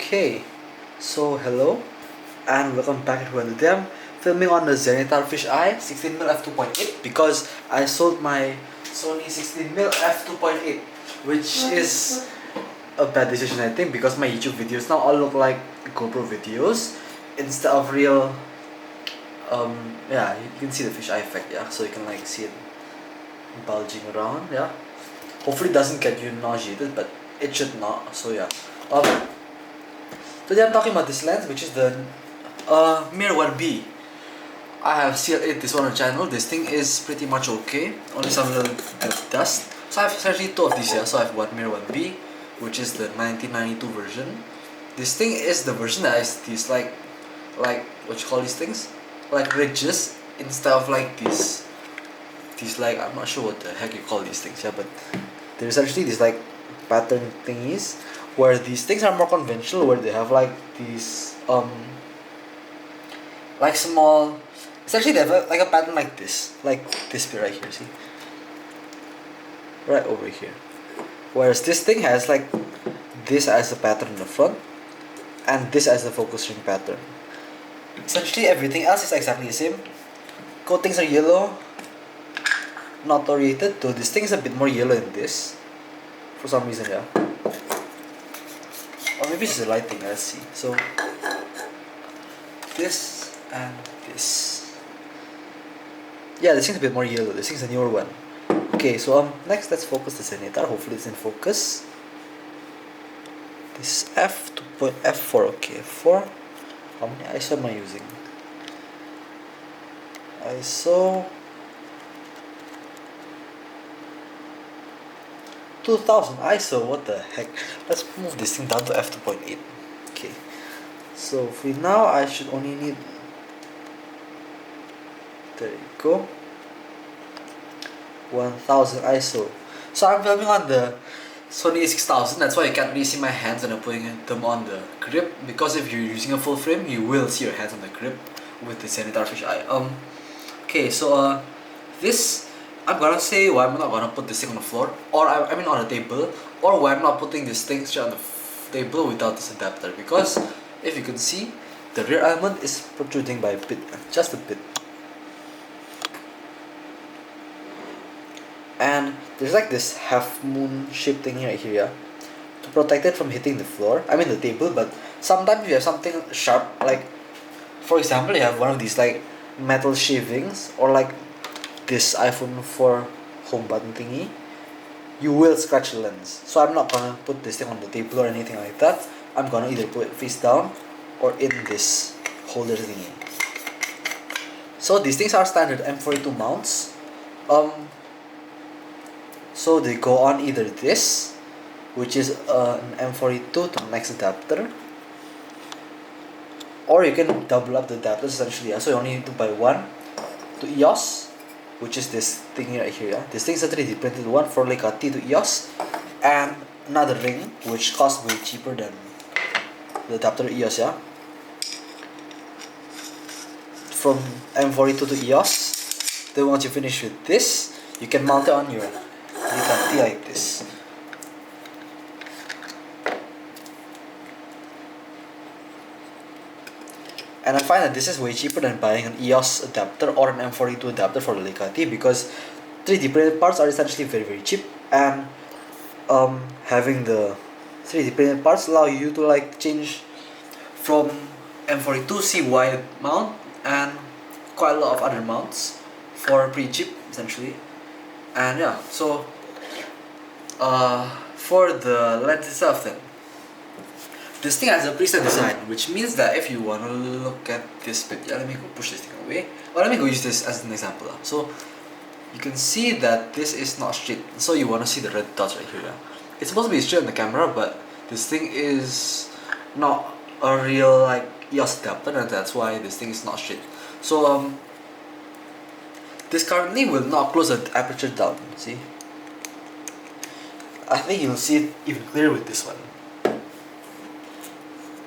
Okay, so hello and welcome back to another day. I'm filming on the Zenitar fisheye 16mm f2.8 because I sold my Sony 16mm f2.8, which is a bad decision I think, because my YouTube videos now all look like GoPro videos instead of real. Yeah, you can see the fisheye effect, yeah, so you can like see it bulging around, yeah. Hopefully it doesn't get you nauseated, but it should not. So yeah. Today I'm talking about this lens, which is the Mir 1B. I have CL8 this one on the channel. This thing is pretty much okay, only some little bit of dust. So I have essentially two of these here. So I have one Mir 1B, which is the 1992 version. This thing is the version that has these like what you call these things? Like ridges instead of like these like, I'm not sure what the heck you call these things, yeah, but there's actually these like pattern thingies where these things are more conventional, where they have like these like small, essentially they have like a pattern like this bit right here, see, right over here, whereas this thing has like this as a pattern in the front and this as the focus ring pattern. Essentially everything else is exactly the same. Coatings are yellow, not oriented, though this thing is a bit more yellow than this for some reason, yeah. Or maybe it's the lighting, let's see. So this and this. Yeah, this thing's a bit more yellow. This thing's a newer one. Okay, so next let's focus the Zenitar. Hopefully it's in focus. This is f4, okay, f4. How many ISO am I using? ISO 2000 ISO, what the heck? Let's move this thing down to f2.8. Okay, so for now I should only need, there you go, 1000 ISO. So I'm filming on the Sony a6000, that's why you can't really see my hands when I'm putting them on the grip, because if you're using a full frame you will see your hands on the grip with the Zenitar fisheye. Okay, so this, I'm gonna say why I'm not gonna put this thing on the floor, or I mean on the table, or why I'm not putting this thing straight on the table without this adapter, because if you can see, the rear element is protruding by a bit, just a bit. And there's like this half moon shaped thing right here, yeah, to protect it from hitting the floor, I mean the table. But sometimes if you have something sharp, like for example you have one of these like metal shavings, or like this iPhone 4 home button thingy, you will scratch the lens. So I'm not gonna put this thing on the table or anything like that. I'm gonna either put it face down or in this holder thingy. So these things are standard M42 mounts. So they go on either this, which is an M42 to max adapter, or you can double up the adapters essentially, yeah. So you only need to buy one to EOS, which is this thing right here, yeah. This thing is a 3D printed one for Leica T to EOS, and another ring which costs way cheaper than the adapter to EOS, yeah. From M42 to EOS. Then once you finish with this, you can mount it on your Leica T like this. And I find that this is way cheaper than buying an EOS adapter or an M42 adapter for the Leica T, because 3D printed parts are essentially very cheap, and having the 3D printed parts allow you to like change from M42 CY mount and quite a lot of other mounts for pretty cheap essentially. And yeah, so for the lens itself then, this thing has a preset design, which means that if you want to look at this bit, yeah, let me go push this thing away, or let me go use this as an example. So you can see that this is not straight, so you want to see the red dots right here, yeah. It's supposed to be straight on the camera, but this thing is not a real like EOS adapter, and that's why this thing is not straight. So this currently will not close the aperture down, see. I think you'll see it even clearer with this one.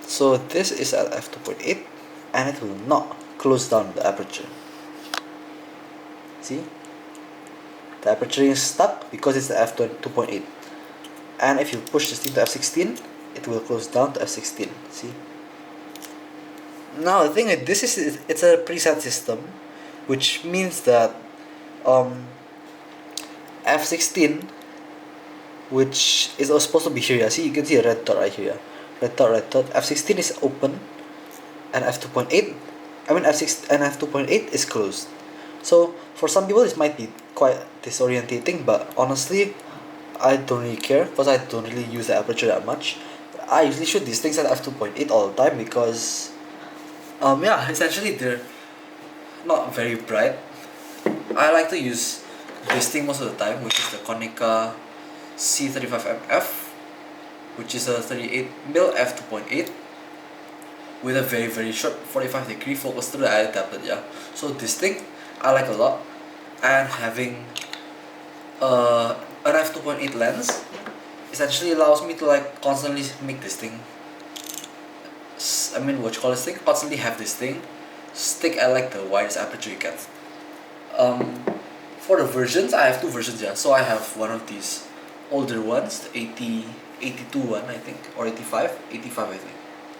So this is at f2.8 and it will not close down the aperture. See? The aperture is stuck because it's the f2.8. And if you push this thing to f16, it will close down to f16. See? Now the thing is, it's a preset system, which means that f16, which is supposed to be here. Yeah? See, you can see a red dot right here. Red dot. F16 is open, and f2.8, f6 and f2.8 is closed. So for some people this might be quite disorientating, but honestly, I don't really care because I don't really use the aperture that much. I usually shoot these things at f2.8 all the time because yeah, essentially they're not very bright. I like to use this thing most of the time, which is the Konica C35MF, which is a 38mm f2.8 with a very short 45-degree focus through the eye tablet. Yeah, so this thing I like a lot, and having an f2.8 lens essentially allows me to like constantly make this thing, constantly have this thing stick at like the widest aperture you can. For the versions, I have two versions. Yeah, so I have one of these older ones, the 82 one, I think, or 85 I think.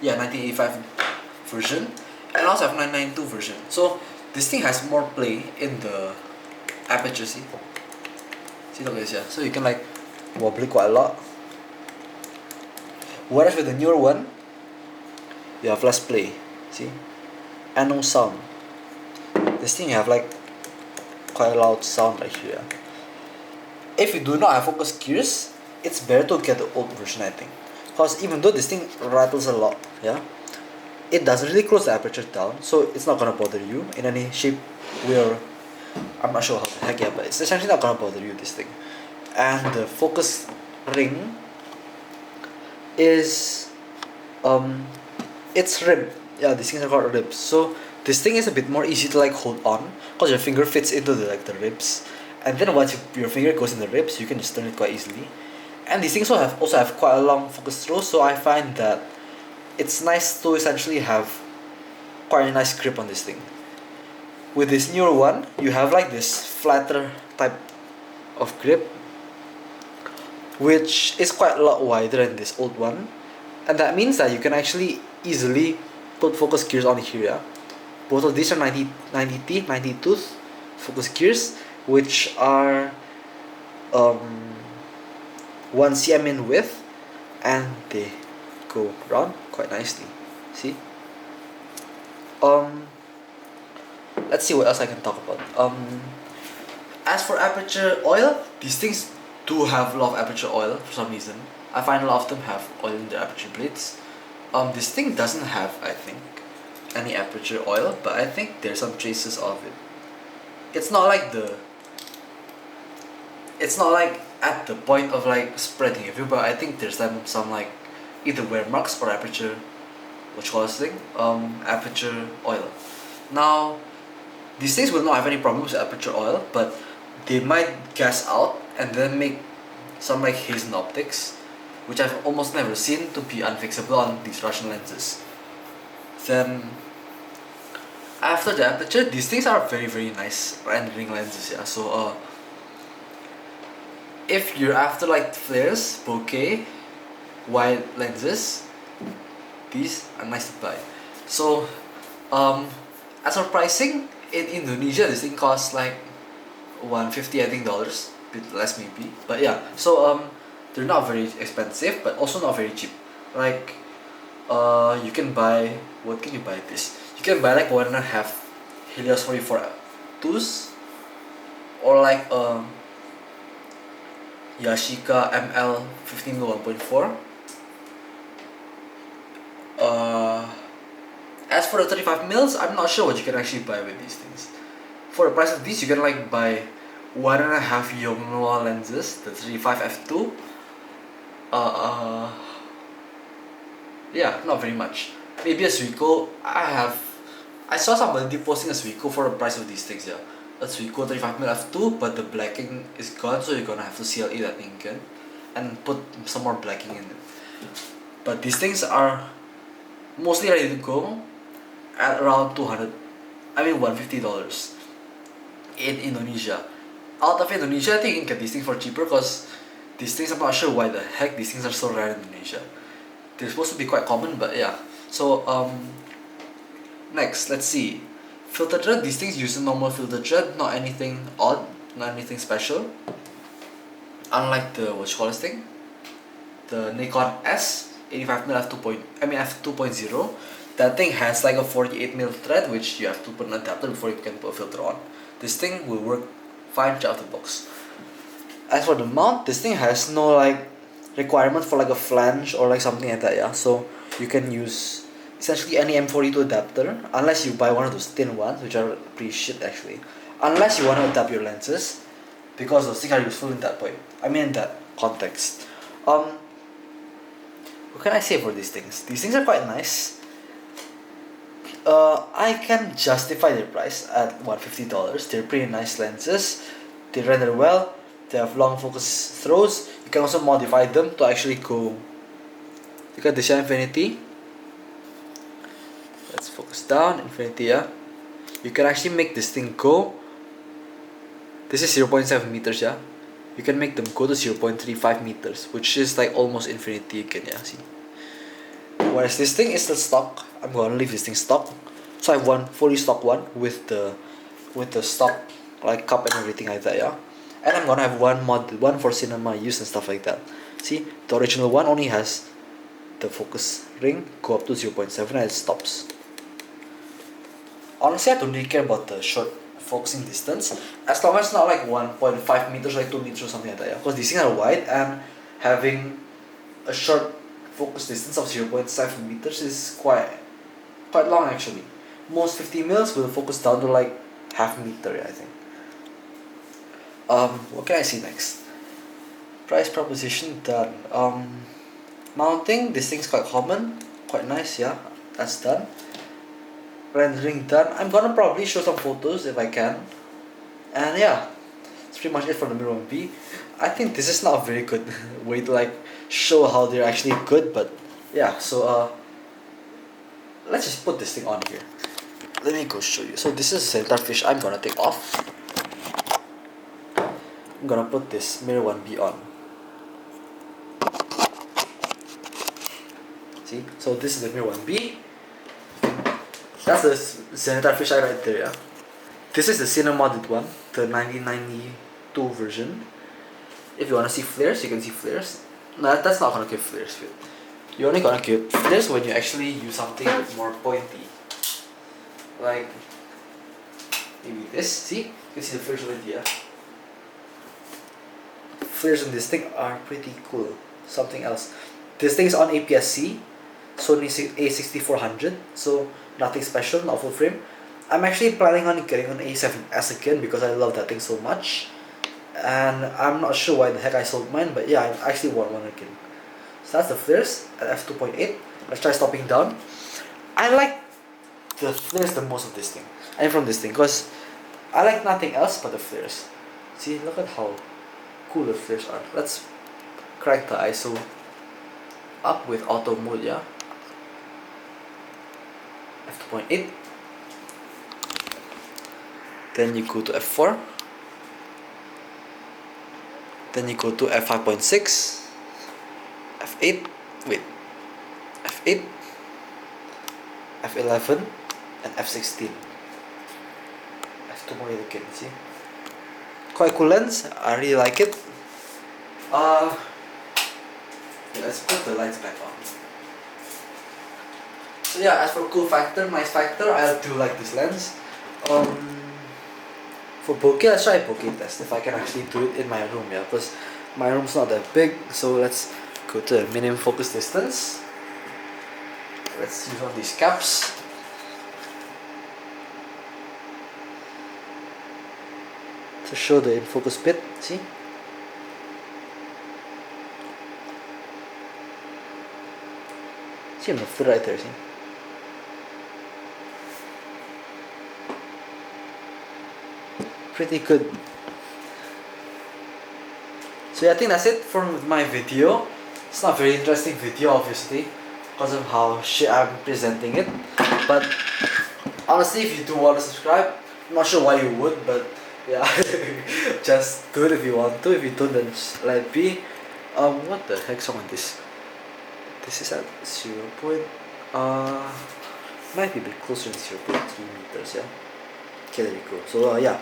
Yeah, 1985 version, and I also have 992 version. So this thing has more play in the aperture. See, look at this. Yeah, so you can like wobble it quite a lot. Whereas with the newer one, you have less play. See, and no sound. This thing you have like quite a loud sound right here. If you do not have focus gears, it's better to get the old version, I think, because even though this thing rattles a lot, yeah, it doesn't really close the aperture down, so it's not gonna bother you in any shape, way, or I'm not sure how the heck, yeah, but it's essentially not gonna bother you, this thing. And the focus ring is it's ribbed. Yeah, these things are called ribs. So this thing is a bit more easy to like hold on because your finger fits into the ribs, and then once your finger goes in the ribs, you can just turn it quite easily. And these things also have quite a long focus throw, so I find that it's nice to essentially have quite a nice grip on this thing. With this newer one, you have like this flatter type of grip, which is quite a lot wider than this old one, and that means that you can actually easily put focus gears on here. Yeah? Both of these are 90 tooth focus gears, which are 1 cm in width, and they go round quite nicely. See? Let's see what else I can talk about. As for aperture oil, these things do have a lot of aperture oil for some reason. I find a lot of them have oil in the aperture blades. This thing doesn't have, I think, any aperture oil, but I think there's some traces of it. It's not like at the point of like spreading everywhere, but I think there's some like either wear marks or aperture, aperture oil. Now, these things will not have any problems with aperture oil, but they might gas out and then make some like haze in optics, which I've almost never seen to be unfixable on these Russian lenses. Then after the aperture, these things are very nice rendering lenses. Yeah, so if you're after like flares, bokeh, wide lenses, these are nice to buy. So as for pricing, in Indonesia this thing costs like $150, I think, dollars, bit less maybe, but yeah. So they're not very expensive, but also not very cheap. Like you can buy, what can you buy this? You can buy like 1.5 Helios 44-2s, or like Yashica ML 15-1.4. As for the 35mm, I'm not sure what you can actually buy with these things. For the price of these, you can like buy 1.5 Yongnuo lenses, the 35 f2. Yeah, not very much. Maybe a Suico. I saw somebody posting a Suico for the price of these things. Yeah, a Suico 35mm f2, but the blacking is gone, so you're gonna have to CLA that thing again and put some more blacking in it. But these things are mostly ready to go at around $150 in Indonesia. Out of Indonesia, I think you can get these things for cheaper, because these things, I'm not sure why the heck these things are so rare in Indonesia. they're supposed to be quite common, but yeah. So next, let's see. Filter thread, these things use a normal filter thread, not anything odd, not anything special. Unlike the, what you call this thing? The Nikon S 85mm f2.0. That thing has like a 48mm thread, which you have to put an adapter before you can put a filter on. This thing will work fine out of the box. As for the mount, this thing has no like requirement for like a flange or like something like that, yeah. So you can use essentially any M42 adapter, unless you buy one of those thin ones, which are pretty shit actually. Unless you want to adapt your lenses, because those things are useful in that point. I mean in that context. What can I say for these things? These things are quite nice. I can justify their price at $150. They're pretty nice lenses. They render well. They have long focus throws. You can also modify them to actually go. Look at this infinity. Let's focus down, infinity, yeah. You can actually make this thing go. This is 0.7 meters, yeah. You can make them go to 0.35 meters, which is like almost infinity again, yeah, see. Whereas this thing is still stock. I'm gonna leave this thing stock. So I have one fully stock one with the stock like cup and everything like that, yeah. And I'm gonna have one for cinema use and stuff like that. See, the original one only has the focus ring go up to 0.7 and it stops. Honestly, I don't really care about the short focusing distance, as long as it's not like 1.5 meters, like 2 meters or something like that, yeah. Because these things are wide, and having a short focus distance of 0.7 meters is quite long actually. Most 50 mils will focus down to like half meter, yeah, I think. What can I see next? Price proposition done. Mounting, this thing's quite common, quite nice, yeah. That's done. Rendering done. I'm gonna probably show some photos if I can. And yeah, that's pretty much it for the Mirror 1B. I think this is not a very good way to like show how they're actually good, but yeah, so let's just put this thing on here. Let me go show you. So this is a centerfish I'm gonna take off. I'm gonna put this Mirror 1B on. See? So this is the Mirror 1B. That's the Zenithar fisheye right there, yeah. This is the cine-modded one, the 1992 version. If you wanna see flares, you can see flares. No, that's not gonna give flares. You're only gonna get flares when you actually use something more pointy. Like maybe this. See? You can see the flares already, yeah. Flares on this thing are pretty cool. Something else. This thing is on APS-C, Sony A6400, so nothing special, not full frame. I'm actually planning on getting an A7S again because I love that thing so much. And I'm not sure why the heck I sold mine, but yeah, I actually want one again. So that's the flares at f2.8. Let's try stopping down. I like the flares the most of this thing. And from this thing, because I like nothing else but the flares. See, look at how cool the flares are. Let's crank the ISO up with auto mode, yeah. f2.8. Then you go to f4. Then you go to f5.6, f8, wait, f8, f11, and f16. f2.8 again, see? Quite cool lens, I really like it. Let's put the lights back on. So yeah, as for cool factor, nice factor, I do like this lens. For bokeh, let's try a bokeh test if I can actually do it in my room, yeah, because my room's not that big. So let's go to minimum focus distance. Let's use one of these caps. To show the in focus bit, see? See, I'm gonna fit right there, see? Pretty good. So yeah, I think that's it for my video. It's not a very interesting video, obviously, because of how shit I'm presenting it. But honestly, if you do want to subscribe, I'm not sure why you would, but yeah, just do it if you want to. If you don't, then just let it be. What the heck's wrong with this? This is at 0. Might be a bit closer than 0.3 meters, yeah. Okay, there you go. So yeah,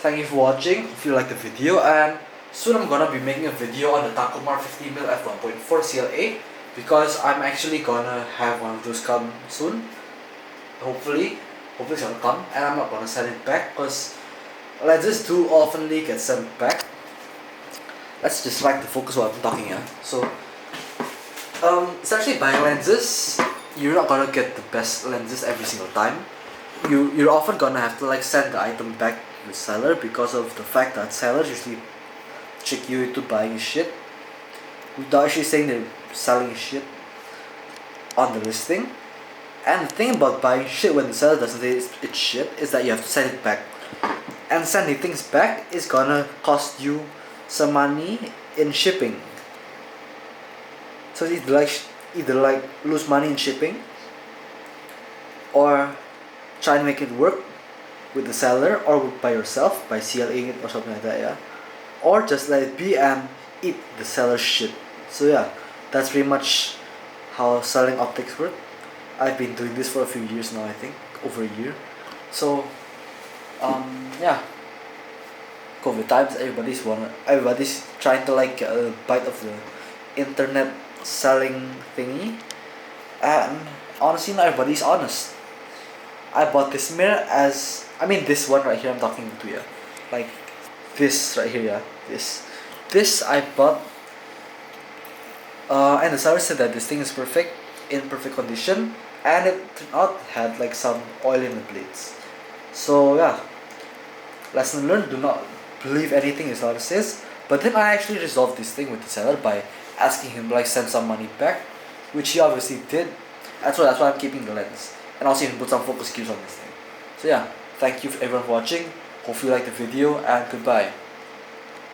thank you for watching. If you like the video, and soon I'm gonna be making a video on the Takumar 50mm f1.4 CLA, because I'm actually gonna have one of those come soon. Hopefully it's gonna come, and I'm not gonna send it back because lenses do oftenly get sent back. Let's just like to focus what I'm talking here. So essentially buying lenses, you're not gonna get the best lenses every single time. You're often gonna have to like send the item back to the seller because of the fact that sellers usually trick you into buying shit without actually saying they're selling shit on the listing. And the thing about buying shit when the seller doesn't say it's shit is that you have to send it back. And sending things back is gonna cost you some money in shipping. So either like lose money in shipping, or try and make it work with the seller or by yourself by CLAing it or something like that, yeah. Or just let it be and eat the seller's shit. So yeah, that's pretty much how selling optics work. I've been doing this for a few years now, I think, over a year. So yeah, COVID times, everybody's trying to like get a bite of the internet selling thingy, and honestly not everybody's honest. I bought this mirror this one right here I'm talking to, yeah, like this right here, yeah, this I bought, and the seller said that this thing is in perfect condition, and it turned out had like some oil in the blades. So yeah, lesson learned, do not believe anything the seller says. But then I actually resolved this thing with the seller by asking him like send some money back, which he obviously did. That's why I'm keeping the lens, and also even put some focus cues on this thing. So yeah, thank you everyone for watching. Hopefully you liked the video, and goodbye.